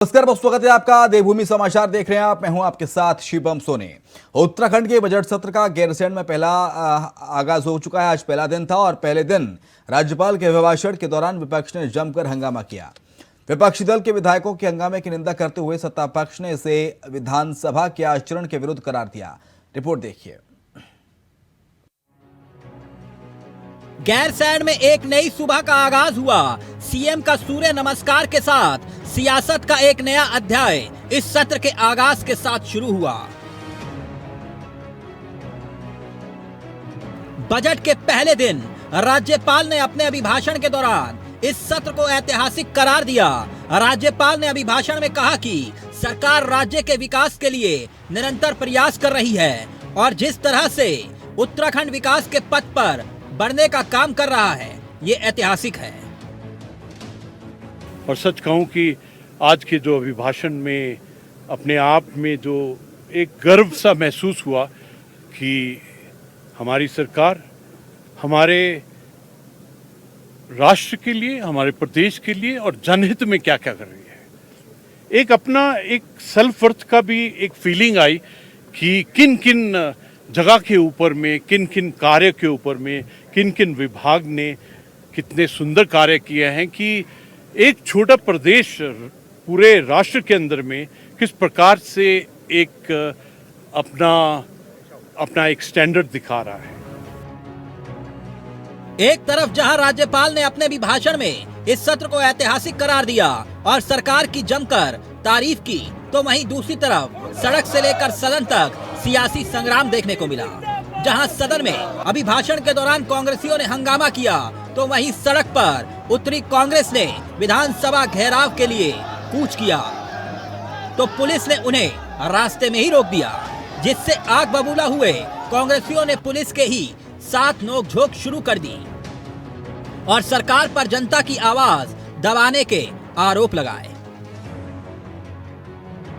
नमस्कार, बहुत स्वागत है आपका। देवभूमि समाचार देख रहे हैं आप। मैं हूं आपके साथ शिवम सोनी। उत्तराखंड के बजट सत्र का गैरसैंण में पहला आगाज हो चुका है। आज पहला दिन था और पहले दिन राज्यपाल के अभिभाषण के दौरान विपक्ष ने जमकर हंगामा किया। विपक्षी दल के विधायकों के हंगामे की निंदा करते हुए सत्ता पक्ष ने इसे विधानसभा के आचरण के विरुद्ध करार दिया। रिपोर्ट देखिए। गैरसैंण में एक नई सुबह का आगाज हुआ। सीएम का सूर्य नमस्कार के साथ सियासत का एक नया अध्याय इस सत्र के आगाज के साथ शुरू हुआ। बजट के पहले दिन राज्यपाल ने अपने अभिभाषण के दौरान इस सत्र को ऐतिहासिक करार दिया। राज्यपाल ने अभिभाषण में कहा कि सरकार राज्य के विकास के लिए निरंतर प्रयास कर रही है और जिस तरह से उत्तराखंड विकास के पथ पर बढ़ने का काम कर रहा है, ये ऐतिहासिक है। और सच कहूं कि आज के जो अभिभाषण में अपने आप में जो एक गर्व सा महसूस हुआ कि हमारी सरकार हमारे राष्ट्र के लिए, हमारे प्रदेश के लिए और जनहित में क्या क्या कर रही है। एक अपना एक सेल्फ वर्थ का भी एक फीलिंग आई कि किन किन जगह के ऊपर में, किन किन कार्य के ऊपर में, किन किन विभाग ने कितने सुंदर कार्य किए हैं कि एक छोटा प्रदेश पूरे राष्ट्र के अंदर में किस प्रकार से एक अपना एक स्टैंडर्ड दिखा रहा है। एक तरफ जहां राज्यपाल ने अपने अभिभाषण में इस सत्र को ऐतिहासिक करार दिया और सरकार की जमकर तारीफ की, तो वहीं दूसरी तरफ सड़क से लेकर सदन तक सियासी संग्राम देखने को मिला। जहां सदन में अभिभाषण के दौरान कांग्रेसियों ने हंगामा किया, तो वहीं सड़क पर उत्तरी कांग्रेस ने विधानसभा घेराव के लिए कूच किया, तो पुलिस ने उन्हें रास्ते में ही रोक दिया, जिससे आग बबूला हुए कांग्रेसियों ने पुलिस के ही साथ नोकझोंक शुरू कर दी और सरकार पर जनता की आवाज दबाने के आरोप लगाए।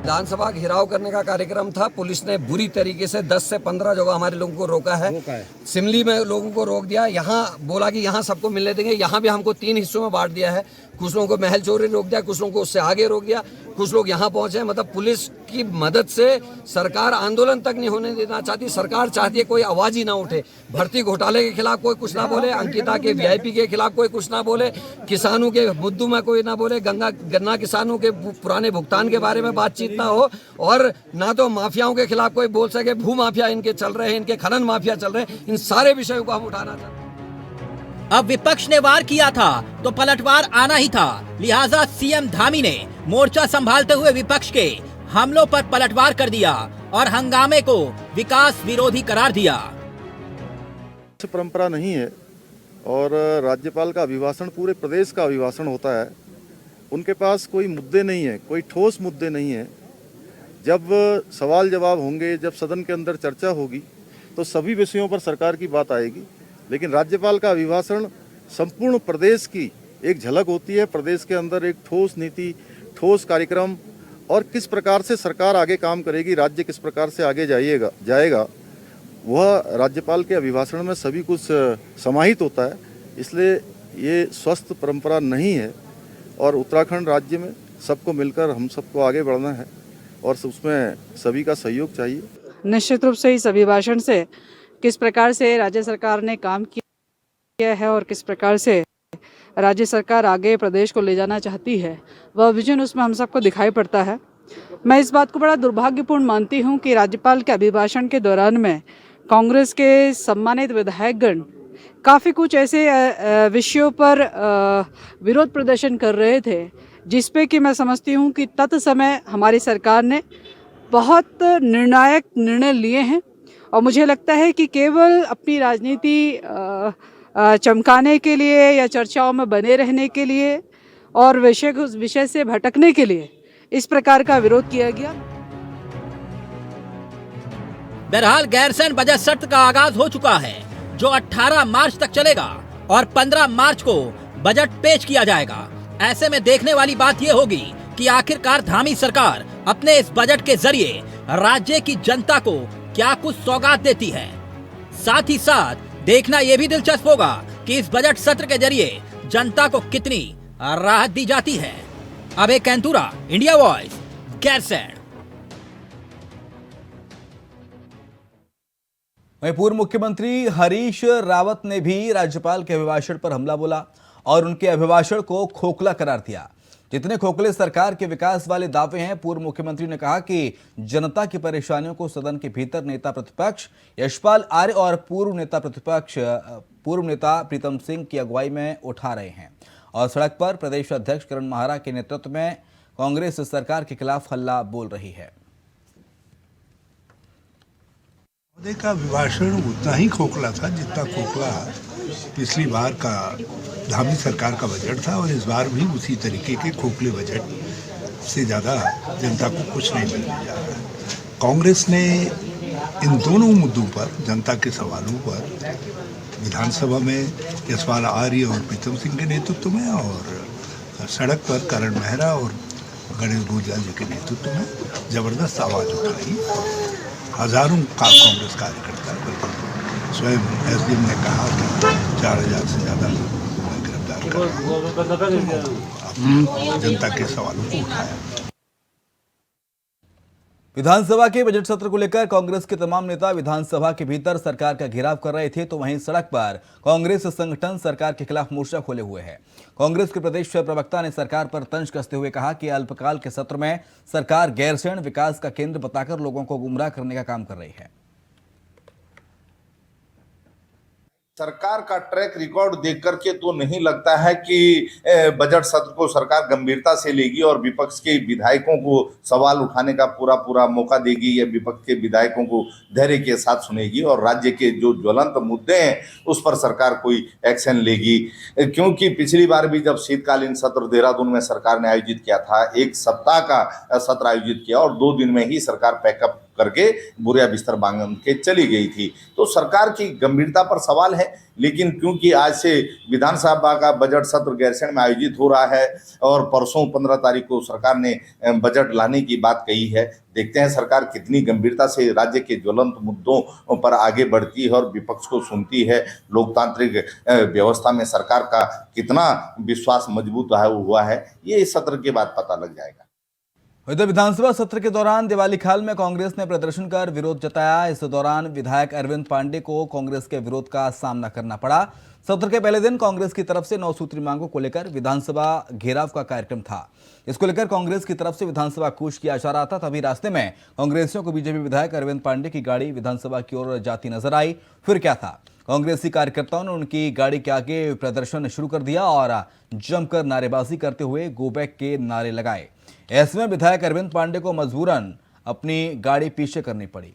विधानसभा घेराव करने का कार्यक्रम था। पुलिस ने बुरी तरीके से 10 से 15 जगह हमारे लोगों को रोका है। सिमली में लोगों को रोक दिया। यहाँ बोला कि यहाँ सबको मिलने देंगे। यहाँ भी हमको 3 हिस्सों में बांट दिया है। कुछ लोगों को महल चौरी रोक दिया, कुछ लोगों को उससे आगे रोक दिया, कुछ लोग यहाँ पहुंचे। मतलब पुलिस की मदद से सरकार आंदोलन तक नहीं होने देना चाहती। सरकार चाहती है कोई आवाज ही ना उठे। भर्ती घोटाले के खिलाफ कोई कुछ ना बोले, अंकिता के वीआईपी के खिलाफ कोई कुछ ना बोले, किसानों के मुद्दों में कोई ना बोले, गन्ना किसानों के पुराने भुगतान के बारे में बातचीत ना हो, और ना तो माफियाओं के खिलाफ कोई बोल सके। भू माफिया इनके चल रहे हैं, इनके खनन माफिया चल रहे हैं। इन सारे विषयों को हम उठाना चाहते हैं। अब विपक्ष ने वार किया था तो पलटवार आना ही था। लिहाजा सीएम धामी ने मोर्चा संभालते हुए विपक्ष के हमलों पर पलटवार कर दिया और हंगामे को विकास विरोधी करार दिया। परंपरा नहीं है और राज्यपाल का अभिभाषण पूरे प्रदेश का अभिभाषण होता है। उनके पास कोई मुद्दे नहीं है, कोई ठोस मुद्दे नहीं है। जब सवाल जवाब होंगे, जब सदन के अंदर चर्चा होगी, तो सभी विषयों पर सरकार की बात आएगी। लेकिन राज्यपाल का अभिभाषण संपूर्ण प्रदेश की एक झलक होती है। प्रदेश के अंदर एक ठोस नीति, ठोस कार्यक्रम और किस प्रकार से सरकार आगे काम करेगी, राज्य किस प्रकार से आगे जाएगा, वह राज्यपाल के अभिभाषण में सभी कुछ समाहित होता है। इसलिए ये स्वस्थ परंपरा नहीं है और उत्तराखंड राज्य में सबको मिलकर हम सबको आगे बढ़ना है और उसमें सभी का सहयोग चाहिए। निश्चित रूप से इस अभिभाषण से किस प्रकार से राज्य सरकार ने काम किया है और किस प्रकार से राज्य सरकार आगे प्रदेश को ले जाना चाहती है, वह विजन उसमें हम सबको दिखाई पड़ता है। मैं इस बात को बड़ा दुर्भाग्यपूर्ण मानती हूं कि राज्यपाल के अभिभाषण के दौरान में कांग्रेस के सम्मानित विधायकगण काफ़ी कुछ ऐसे विषयों पर विरोध प्रदर्शन कर रहे थे, जिसपे कि मैं समझती हूं कि तत्समय हमारी सरकार ने बहुत निर्णायक निर्णय लिए हैं और मुझे लगता है कि केवल अपनी राजनीति चमकाने के लिए या चर्चाओं में बने रहने के लिए और विषय से भटकने के लिए इस प्रकार का विरोध किया गया। बहरहाल गैरसैंण बजट सत्र का आगाज हो चुका है, जो 18 मार्च तक चलेगा और 15 मार्च को बजट पेश किया जाएगा। ऐसे में देखने वाली बात यह होगी कि आखिरकार धामी सरकार अपने इस बजट के जरिए राज्य की जनता को क्या कुछ सौगात देती है। साथ ही साथ देखना यह भी दिलचस्प होगा कि इस बजट सत्र के जरिए जनता को कितनी राहत दी जाती है। अबे कैंतुरा, इंडिया वॉइस, गैरसैंण। वहीं पूर्व मुख्यमंत्री हरीश रावत ने भी राज्यपाल के अभिभाषण पर हमला बोला और उनके अभिभाषण को खोखला करार दिया। जितने खोखले सरकार के विकास वाले दावे हैं, पूर्व मुख्यमंत्री ने कहा कि जनता की परेशानियों को सदन के भीतर नेता प्रतिपक्ष यशपाल आर्य और पूर्व नेता प्रीतम सिंह की अगुवाई में उठा रहे हैं और सड़क पर प्रदेश अध्यक्ष करण माहरा के नेतृत्व में कांग्रेस सरकार के खिलाफ हल्ला बोल रही है। महोदय का अभिभाषण उतना ही खोखला था जितना खोखला पिछली बार का धामी सरकार का बजट था और इस बार भी उसी तरीके के खोखले बजट से ज़्यादा जनता को कुछ नहीं मिलने जा रहा है। कांग्रेस ने इन दोनों मुद्दों पर, जनता के सवालों पर, विधानसभा में यशपाल आर्य और प्रीतम सिंह के नेतृत्व में और सड़क पर करण मेहरा और गणेश गुर्जर जी के नेतृत्व में जबरदस्त आवाज़ उठाई। हजारों कांग्रेस कार्यकर्ता, बल्कि स्वयं एसडीएम ने कहा कि 4000 से ज़्यादा लोग गिरफ्तार कर जनता के सवालों को उठाया। विधानसभा के बजट सत्र को लेकर कांग्रेस के तमाम नेता विधानसभा के भीतर सरकार का घेराव कर रहे थे, तो वहीं सड़क पर कांग्रेस संगठन सरकार के खिलाफ मोर्चा खोले हुए है। कांग्रेस के प्रदेश प्रवक्ता ने सरकार पर तंज कसते हुए कहा कि अल्पकाल के सत्र में सरकार गैरसैंण विकास का केंद्र बताकर लोगों को गुमराह करने का काम कर रही है। सरकार का ट्रैक रिकॉर्ड देख करके तो नहीं लगता है कि बजट सत्र को सरकार गंभीरता से लेगी और विपक्ष के विधायकों को सवाल उठाने का पूरा मौका देगी या विपक्ष के विधायकों को धैर्य के साथ सुनेगी और राज्य के जो ज्वलंत मुद्दे हैं उस पर सरकार कोई एक्शन लेगी। क्योंकि पिछली बार भी जब शीतकालीन सत्र देहरादून में सरकार ने आयोजित किया था, 1 सप्ताह का सत्र आयोजित किया और 2 दिन में ही सरकार पैकअप करके बुरिया बिस्तर बांध के चली गई थी। तो सरकार की गंभीरता पर सवाल है, लेकिन क्योंकि आज से विधानसभा का बजट सत्र गैरसैंण में आयोजित हो रहा है और परसों 15 तारीख को सरकार ने बजट लाने की बात कही है, देखते हैं सरकार कितनी गंभीरता से राज्य के ज्वलंत मुद्दों पर आगे बढ़ती है और विपक्ष को सुनती है। लोकतांत्रिक व्यवस्था में सरकार का कितना विश्वास मजबूत हुआ है, ये इस सत्र के बाद पता लग जाएगा। इधर विधानसभा सत्र के दौरान दिवाली खाल में कांग्रेस ने प्रदर्शन कर विरोध जताया। इस दौरान विधायक अरविंद पांडे को कांग्रेस के विरोध का सामना करना पड़ा। सत्र के पहले दिन कांग्रेस की तरफ से 9 सूत्री मांगों को लेकर विधानसभा घेराव का कार्यक्रम था। इसको लेकर कांग्रेस की तरफ से विधानसभा कूच किया जा रहा था, तभी रास्ते में कांग्रेसियों को बीजेपी विधायक अरविंद पांडे की गाड़ी विधानसभा की ओर जाती नजर आई। फिर क्या था, कांग्रेसी कार्यकर्ताओं ने उनकी गाड़ी के आगे प्रदर्शन शुरू कर दिया और जमकर नारेबाजी करते हुए गो बैक के नारे लगाए। ऐसे में विधायक अरविंद पांडे को मजबूरन अपनी गाड़ी पीछे करनी पड़ी।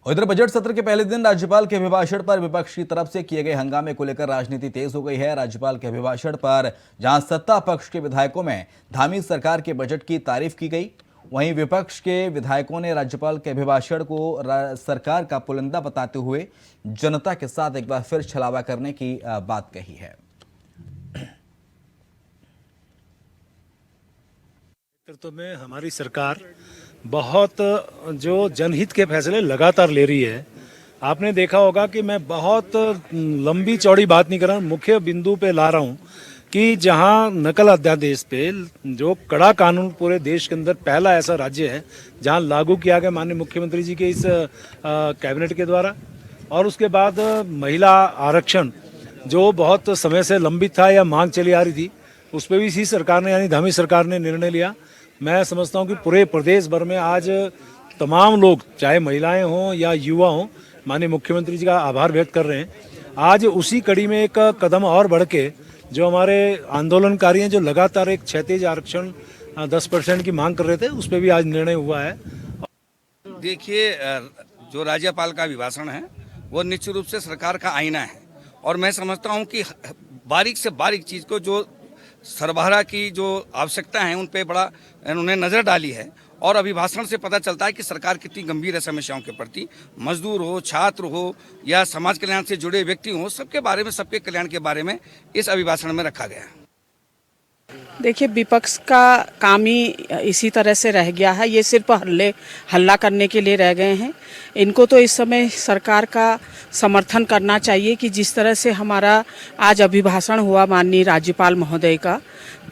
इधर बजट सत्र के पहले दिन राज्यपाल के अभिभाषण पर विपक्ष की तरफ से किए गए हंगामे को लेकर राजनीति तेज हो गई है। राज्यपाल के अभिभाषण पर जहां सत्ता पक्ष के विधायकों में धामी सरकार के बजट की तारीफ की गई, वहीं विपक्ष के विधायकों ने राज्यपाल के अभिभाषण को सरकार का पुलिंदा बताते हुए जनता के साथ एक बार फिर छलावा करने की बात कही है। नेतृत्व में हमारी सरकार बहुत जो जनहित के फैसले लगातार ले रही है। आपने देखा होगा कि मैं बहुत लंबी चौड़ी बात नहीं कर रहा हूँ, मुख्य बिंदु पे ला रहा हूँ कि जहां नकल अध्यादेश पे जो कड़ा कानून पूरे देश के अंदर पहला ऐसा राज्य है जहां लागू किया गया माननीय मुख्यमंत्री जी के इस कैबिनेट के द्वारा, और उसके बाद महिला आरक्षण जो बहुत समय से लंबित था या मांग चली आ रही थी, उस पर भी इसी सरकार ने यानी धामी सरकार ने निर्णय लिया। मैं समझता हूं कि पूरे प्रदेश भर में आज तमाम लोग, चाहे महिलाएं हों या युवा हों, माननीय मुख्यमंत्री जी का आभार व्यक्त कर रहे हैं। आज उसी कड़ी में एक कदम और बढ़ के जो हमारे आंदोलनकारी हैं, जो लगातार एक क्षैतिज आरक्षण 10% की मांग कर रहे थे, उस पर भी आज निर्णय हुआ है। देखिए, जो राज्यपाल का अभिभाषण है वो निश्चित रूप से सरकार का आईना है और मैं समझता हूं कि बारीक से बारीक चीज़ को, जो सरबराह की जो आवश्यकता है उन पे बड़ा उन्होंने नज़र डाली है और अभिभाषण से पता चलता है कि सरकार कितनी गंभीर है समस्याओं के प्रति। मजदूर हो, छात्र हो या समाज कल्याण से जुड़े व्यक्ति हो, सबके बारे में, सबके कल्याण के बारे में इस अभिभाषण में रखा गया है। देखिए, विपक्ष का काम ही इसी तरह से रह गया है। ये सिर्फ हल्ला करने के लिए रह गए हैं। इनको तो इस समय सरकार का समर्थन करना चाहिए कि जिस तरह से हमारा आज अभिभाषण हुआ माननीय राज्यपाल महोदय का,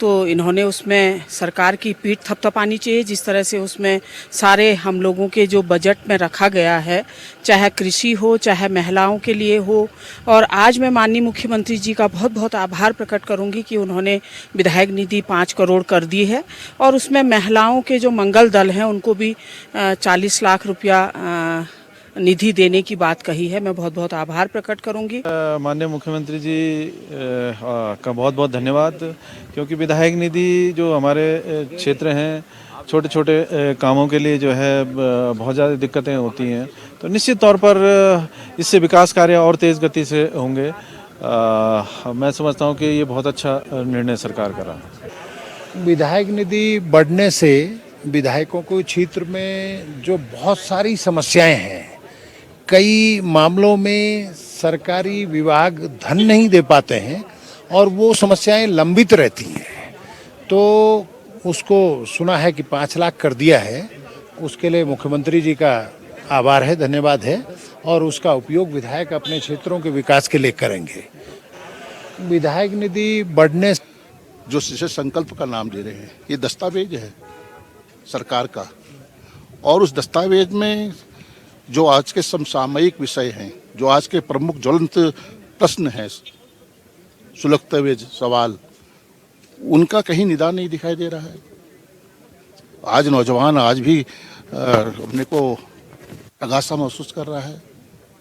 तो इन्होंने उसमें सरकार की पीठ थपथपानी चाहिए। जिस तरह से उसमें सारे हम लोगों के जो बजट में रखा गया है, चाहे कृषि हो, चाहे महिलाओं के लिए हो, और आज मैं माननीय मुख्यमंत्री जी का बहुत बहुत आभार प्रकट करूंगी कि उन्होंने विधायक निधि 5 करोड़ कर दी है, और उसमें महिलाओं के जो मंगल दल हैं उनको भी 40 लाख रुपया निधि देने की बात कही है। मैं बहुत बहुत आभार प्रकट करूंगी। माननीय मुख्यमंत्री जी का बहुत बहुत धन्यवाद, क्योंकि विधायक निधि जो हमारे क्षेत्र हैं, छोटे छोटे कामों के लिए जो है बहुत ज़्यादा दिक्कतें होती हैं, तो निश्चित तौर पर इससे विकास कार्य और तेज़ गति से होंगे। मैं समझता हूं कि ये बहुत अच्छा निर्णय सरकार का रहा। विधायक निधि बढ़ने से विधायकों को क्षेत्र में जो बहुत सारी समस्याएं हैं, कई मामलों में सरकारी विभाग धन नहीं दे पाते हैं और वो समस्याएं लंबित रहती हैं, तो उसको सुना है कि 5 लाख कर दिया है। उसके लिए मुख्यमंत्री जी का आभार है, धन्यवाद है, और उसका उपयोग विधायक अपने क्षेत्रों के विकास के लिए करेंगे। विधायक निधि बढ़ने जो संकल्प का नाम दे रहे हैं, ये दस्तावेज है सरकार का, और उस दस्तावेज में जो आज के समसामयिक विषय हैं, जो आज के प्रमुख ज्वलंत प्रश्न हैं, सुलगते हुए सवाल, उनका कहीं निदान नहीं दिखाई दे रहा है। आज नौजवान आज भी अपने को अगासा महसूस कर रहा है।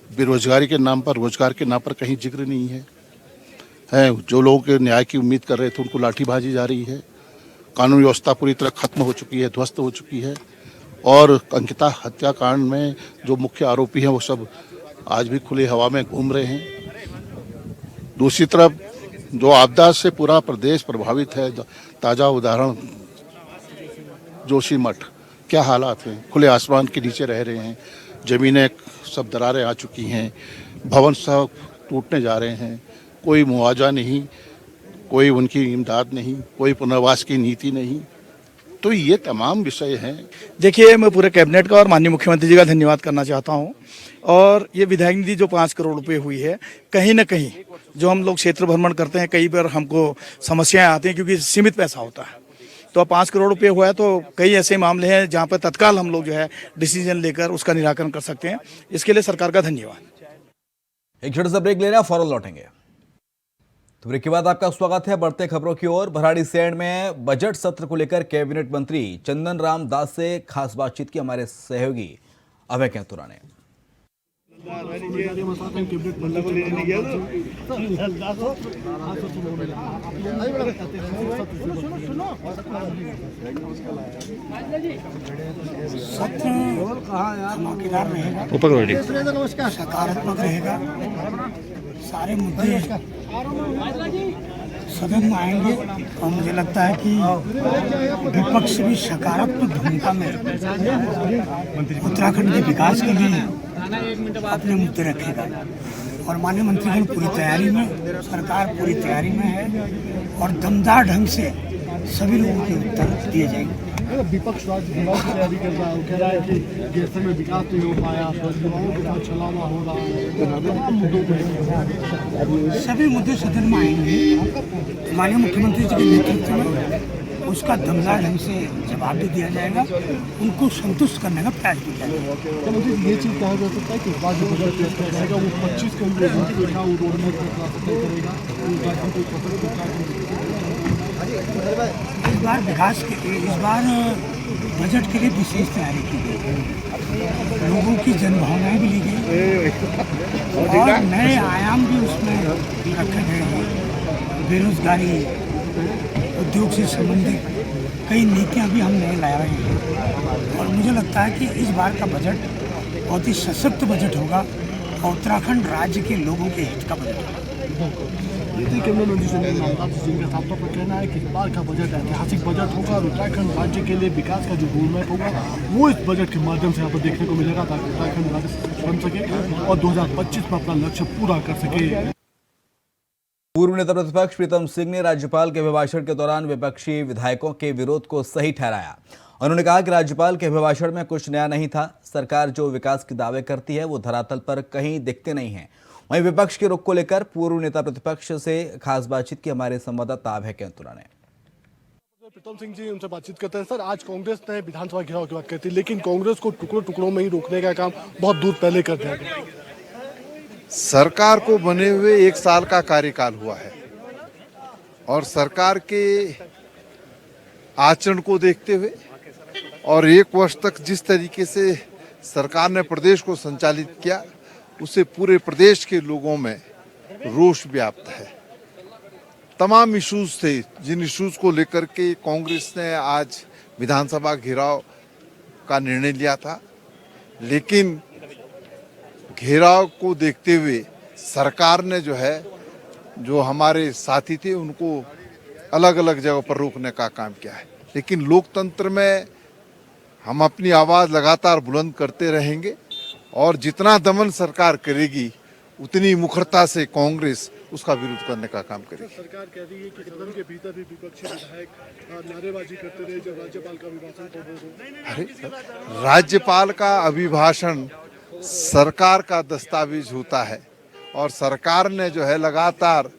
बेरोजगारी के नाम पर, रोजगार के नाम पर कहीं जिक्र नहीं है। जो लोग न्याय की उम्मीद कर रहे थे उनको लाठीबाजी जारी है। कानून व्यवस्था पूरी तरह खत्म हो चुकी है, ध्वस्त हो चुकी है, और अंकिता हत्याकांड में जो मुख्य आरोपी हैं वो सब आज भी खुली हवा में घूम रहे हैं। दूसरी तरफ जो आपदा से पूरा प्रदेश प्रभावित है, ताज़ा उदाहरण जोशीमठ, क्या हालात हैं। खुले आसमान के नीचे रह रहे हैं, ज़मीनें सब दरारें आ चुकी हैं, भवन सब टूटने जा रहे हैं, कोई मुआवजा नहीं, कोई उनकी इमदाद नहीं, कोई पुनर्वास की नीति नहीं। तो ये तमाम विषय हैं। देखिए, मैं पूरे कैबिनेट का और माननीय मुख्यमंत्री जी का धन्यवाद करना चाहता हूं। और ये विधायक निधि जो 5 करोड़ रुपए हुई है, कहीं ना कहीं जो हम लोग क्षेत्र भ्रमण करते हैं, कई बार हमको समस्याएं आती हैं क्योंकि सीमित पैसा होता है। तो अब 5 करोड़ रुपए हुआ है, तो कई ऐसे मामले हैं जहाँ पर तत्काल हम लोग जो है डिसीजन लेकर उसका निराकरण कर सकते हैं। इसके लिए सरकार का धन्यवाद। एक छोटा सा ब्रेक ले रहे हैं, फौरन लौटेंगे। तो ब्रेक के बाद आपका स्वागत है। बढ़ते खबरों की ओर। भराड़ीसैंण में बजट सत्र को लेकर कैबिनेट मंत्री चंदन राम दास से खास बातचीत की हमारे सहयोगी अभय कैतुरा ने। सकारात्मक रहेगा, सारे मुद्दे सदन में आएंगे, और मुझे लगता है कि विपक्ष भी सकारात्मक भूमिका में उत्तराखंड के विकास के लिए अपने मुद्दे रखेगा। और माननीय मंत्रीगण पूरी तैयारी में, सरकार पूरी तैयारी में है, और दमदार ढंग से सभी लोगों के उत्तर दिए जाएंगे। विपक्ष राज्य की तैयारी कर रहा है, कह रहा है कि गैर में विकास नहीं हो पाया, युवाओं के साथ छलावा हो रहा है, मुद्दों पर सभी मुद्दे सदन में आएंगे। माननीय मुख्यमंत्री जी के नेतृत्व में उसका दमदार ढंग से जवाब भी दिया जाएगा, उनको संतुष्ट करने का प्रयास भी किया जाएगा। मुझे ये चीज़ कहा जा सकता है कि राज्य बजट पेश किया जाएगा, वो 25 करोड़ रोड में करेगा, इस बार विकास के लिए, इस बार बजट के लिए विशेष तैयारी की गई, लोगों की जनभावनाएं भी ली गई और नए आयाम भी उसमें रखे गए हैं। बेरोजगारी, उद्योग से संबंधित कई नीतियां भी हम नए ला रहे हैं, और मुझे लगता है कि इस बार का बजट बहुत ही सशक्त बजट होगा और उत्तराखंड राज्य के लोगों के हित का बजट होगा। कैबिनेट मंत्री चंदन राम दास जिनका साफ तौर पर कहना है कि इस बार का बजट ऐतिहासिक बजट होगा और उत्तराखंड राज्य के लिए विकास का जो रोड मैप होगा वो इस बजट के माध्यम से यहाँ पर देखने को मिलेगा, ताकि उत्तराखंड राज्य बन सके और 2025 में अपना लक्ष्य पूरा कर सके। पूर्व नेता प्रतिपक्ष प्रीतम सिंह ने राज्यपाल के अभिभाषण के दौरान विपक्षी विधायकों के विरोध को सही ठहराया। उन्होंने कहा कि राज्यपाल के अभिभाषण में कुछ नया नहीं था। सरकार जो विकास के दावे करती है वो धरातल पर कहीं दिखते नहीं हैं। वहीं विपक्ष के रुख को लेकर पूर्व नेता प्रतिपक्ष से खास बातचीत की हमारे संवाददाता अभय कैंतुरा ने। प्रीतम सिंह जी उनसे बातचीत करते हैं। सर, आज कांग्रेस ने विधानसभा घेराव की बात करती है, लेकिन कांग्रेस को टुकड़ों टुकड़ों में ही रोकने का काम बहुत दूर पहले कर दिया गया। सरकार को बने हुए 1 साल का कार्यकाल हुआ है और सरकार के आचरण को देखते हुए और 1 वर्ष तक जिस तरीके से सरकार ने प्रदेश को संचालित किया, उससे पूरे प्रदेश के लोगों में रोष व्याप्त है। तमाम इश्यूज थे जिन इश्यूज को लेकर के कांग्रेस ने आज विधानसभा घेराव का निर्णय लिया था, लेकिन घेराव को देखते हुए सरकार ने जो हमारे साथी थे उनको अलग अलग जगह पर रोकने का काम किया है। लेकिन लोकतंत्र में हम अपनी आवाज़ लगातार बुलंद करते रहेंगे और जितना दमन सरकार करेगी उतनी मुखरता से कांग्रेस उसका विरोध करने का काम करेगी। सरकार कह रही है कि सदन के भीतर भी विपक्षी विधायक नारेबाजी करते रहे जब राज्यपाल का अभिभाषण हो। अरे, राज्यपाल का अभिभाषण सरकार का दस्तावेज होता है और सरकार ने लगातार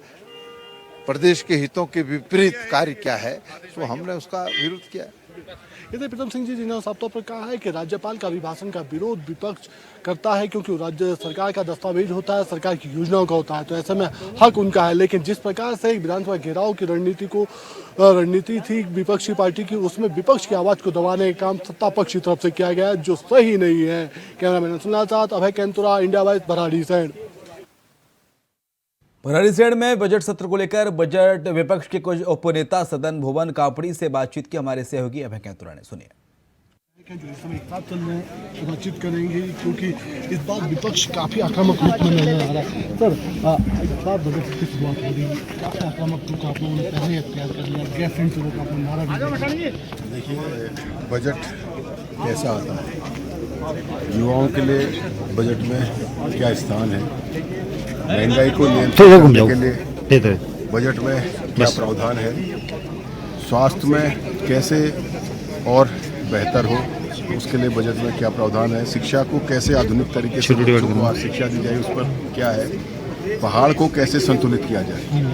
प्रदेश के हितों के विपरीत कार्य किया है, तो हमने उसका विरोध किया। यदि प्रीतम सिंह जी ने साफ तौर पर कहा है कि राज्यपाल का अभिभाषण का विरोध विपक्ष करता है क्योंकि राज्य सरकार का दस्तावेज होता है, सरकार की योजनाओं का होता है, तो ऐसे में हक उनका है। लेकिन जिस प्रकार से विधानसभा घेराव की रणनीति थी विपक्षी पार्टी की, उसमें विपक्ष की आवाज को दबाने का काम सत्ता पक्ष की तरफ से किया गया है, जो सही नहीं है। कैमरामैन सुनील साथ अभय कैंतुरा, इंडिया वाइज, भराड़ीसैंण। भराड़ीसैंण में बजट सत्र को लेकर बजट विपक्ष के कुछ उपनेता सदन भुवन कापड़ी से बातचीत की हमारे सहयोगी अभय कैंतुरा ने। सुनिए। जो इस समय एक साथ चल रहे हैं तो बातचीत करेंगे क्योंकि इस बार विपक्ष काफी आक्रामक रूप में नजर आ रहा है। सर, इस बार बजट की शुरुआत हो रही है, काफी आक्रामक रूप आप लोगों ने पहले अख्तियार कर लिया, गैस सेंटरों का अपना नारा भी। देखिए, बजट कैसा आता है, युवाओं के लिए बजट में क्या स्थान है, महंगाई को नियंत्रित करने के लिए बजट में क्या प्रावधान है, स्वास्थ्य में कैसे और बेहतर हो उसके लिए बजट में क्या प्रावधान है, शिक्षा को कैसे आधुनिक तरीके से शिक्षा दी जाए उस पर क्या है, पहाड़ को कैसे संतुलित किया जाए,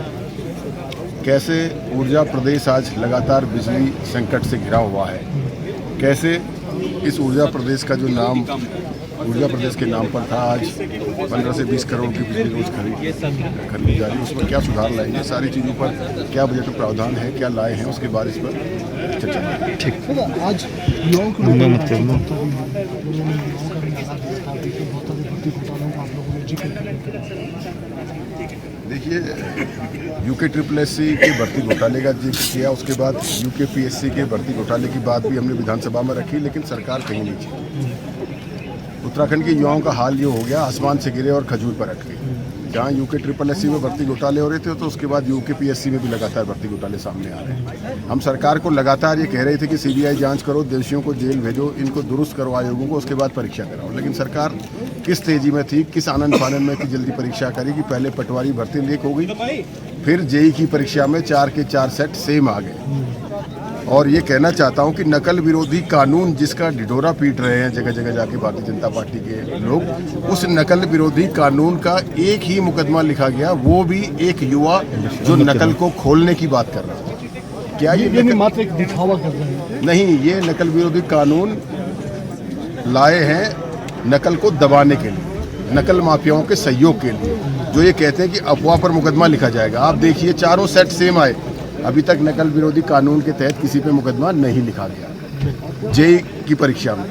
कैसे ऊर्जा प्रदेश आज लगातार बिजली संकट से घिरा हुआ है, कैसे इस ऊर्जा प्रदेश का जो नाम ऊर्जा प्रदेश के नाम पर था आज 15 से 20 करोड़ की बिजली रोज खरीदी जा रही है, उसमें क्या सुधार लाएंगे, सारी चीज़ों पर क्या बजट में प्रावधान है, क्या लाए हैं, उसके बाद इस पर चर्चा। ठीक, आज युवाओं को देखिए, UKSSC के भर्ती घोटाले का जिक्र किया, उसके बाद UKPSC के भर्ती घोटाले की बात भी हमने विधानसभा में रखी, लेकिन सरकार कहीं नहीं चली। उत्तराखंड के युवाओं का हाल ये हो गया, आसमान से गिरे और खजूर पर अटके। जहाँ UKSSC में भर्ती घोटाले हो रहे थे तो उसके बाद UKPSC में भी लगातार भर्ती घोटाले सामने आ रहे हैं। हम सरकार को लगातार ये कह रहे थे कि CBI जांच करो, दोषियों को जेल भेजो, इनको दुरुस्त करो आयोगों को, उसके बाद परीक्षा कराओ। लेकिन सरकार किस तेजी में थी, किस आनंद फानंद में कि जल्दी परीक्षा करी कि पहले पटवारी भर्ती लीक हो गई, फिर JEE की परीक्षा में 4 के 4 सेट सेम आ गए। और ये कहना चाहता हूँ कि नकल विरोधी कानून जिसका ढिढोरा पीट रहे हैं जगह जगह जाके भारतीय जनता पार्टी के लोग, उस नकल विरोधी कानून का एक ही मुकदमा लिखा गया, वो भी एक युवा जो नकल को खोलने की बात कर रहा है। क्या ये मात्र एक दिखावा कर रहे हैं? नहीं, ये नकल विरोधी कानून लाए हैं नकल को दबाने के लिए, नकल माफियाओं के सहयोग के लिए, जो ये कहते हैं कि अफवाह पर मुकदमा लिखा जाएगा। आप देखिए, चारों सेट सेम आए, अभी तक नकल विरोधी कानून के तहत किसी पे मुकदमा नहीं लिखा गया। JEE की परीक्षा में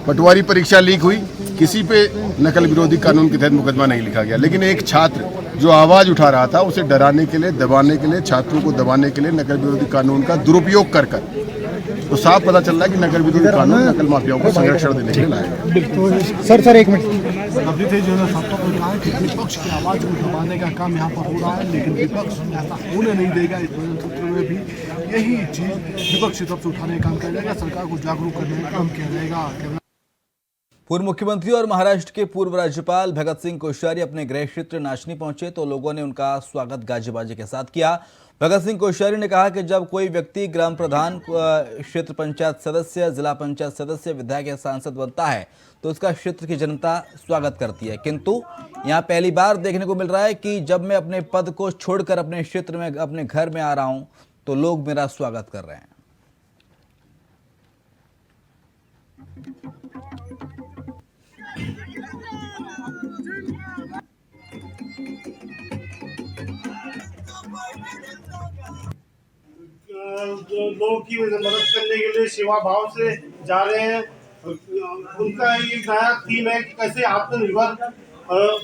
पटवारी परीक्षा लीक हुई, किसी पे नकल विरोधी कानून के तहत मुकदमा नहीं लिखा गया। लेकिन एक छात्र जो आवाज़ उठा रहा था, उसे डराने के लिए, दबाने के लिए, छात्रों को दबाने के लिए नकल विरोधी कानून का दुरुपयोग कर तो साफ पता चल रहा है कि नकल विरोधी कानून नकल माफियाओं को संरक्षण देने के लिए लाया। सर एक मिनट, अभी थे जो कहा है कि विपक्ष की आवाज़ को दबाने का काम यहाँ पर हो रहा है, लेकिन विपक्ष ऐसा होने नहीं देगा। इस बजट सत्र में भी यही चीज़ विपक्ष की तरफ से उठाने का काम किया जाएगा, सरकार को जागरूक करने का काम किया जाएगा। पूर्व मुख्यमंत्री और महाराष्ट्र के पूर्व राज्यपाल भगत सिंह कोश्यारी अपने गृह क्षेत्र नाचनी पहुंचे तो लोगों ने उनका स्वागत गाजे बाजे के साथ किया। भगत सिंह कोश्यारी ने कहा कि जब कोई व्यक्ति ग्राम प्रधान, क्षेत्र पंचायत सदस्य, जिला पंचायत सदस्य, विधायक या सांसद बनता है तो उसका क्षेत्र की जनता स्वागत करती है, किंतु यहाँ पहली बार देखने को मिल रहा है कि जब मैं अपने पद को छोड़कर अपने क्षेत्र में, अपने घर में आ रहा हूं तो लोग मेरा स्वागत कर रहे हैं। लोगों की मदद करने के लिए सेवा भाव से जा रहे हैं। उनका एक नया थीम है कि कैसे आत्मनिर्भर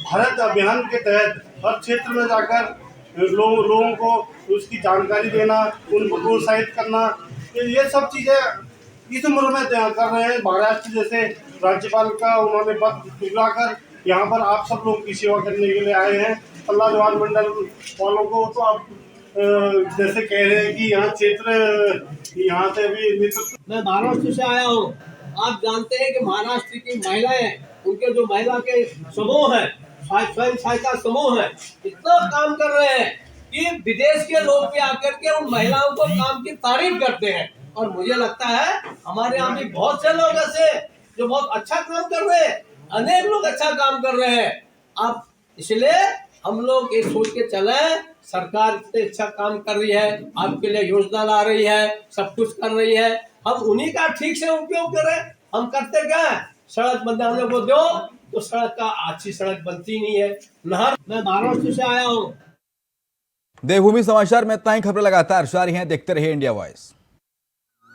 भारत अभियान के तहत हर क्षेत्र में जाकर लोगों को उसकी जानकारी देना, उनको प्रोत्साहित करना, ये सब चीजें इस उम्र में कर रहे हैं। महाराष्ट्र जैसे राज्यपाल का उन्होंने पद स्वीकार यहाँ पर आप सब लोग की सेवा करने के लिए आए हैं। पल्ला जवाहर मंडल वालों को तो आप जैसे कह रहे हैं कि यहाँ क्षेत्र, यहाँ से भी मैं महाराष्ट्र से आया हूँ। आप जानते हैं कि महाराष्ट्र की महिलाएं, उनके जो महिला के समूह है, स्वयं सहायता समूह है, इतना काम कर रहे हैं कि विदेश के लोग भी आकर के उन महिलाओं को काम की तारीफ करते हैं। और मुझे लगता है हमारे यहाँ भी बहुत से लोग ऐसे जो बहुत अच्छा काम कर रहे हैं, अनेक लोग अच्छा काम कर रहे हैं। अब इसलिए हम लोग ये सोच के चले, सरकार इतने अच्छा काम कर रही है, आपके लिए योजना ला रही है, सब कुछ कर रही है, हम उन्हीं का ठीक से उपयोग करें। हम करते क्या है, सड़क बनाने को दो तो सड़क का अच्छी सड़क बनती नहीं है। नहर, मैं महाराष्ट्र से आया हूँ। देवभूमि समाचार में इतना ही। खबरें लगातार जारी हैं, देखते रहिए इंडिया वॉइस।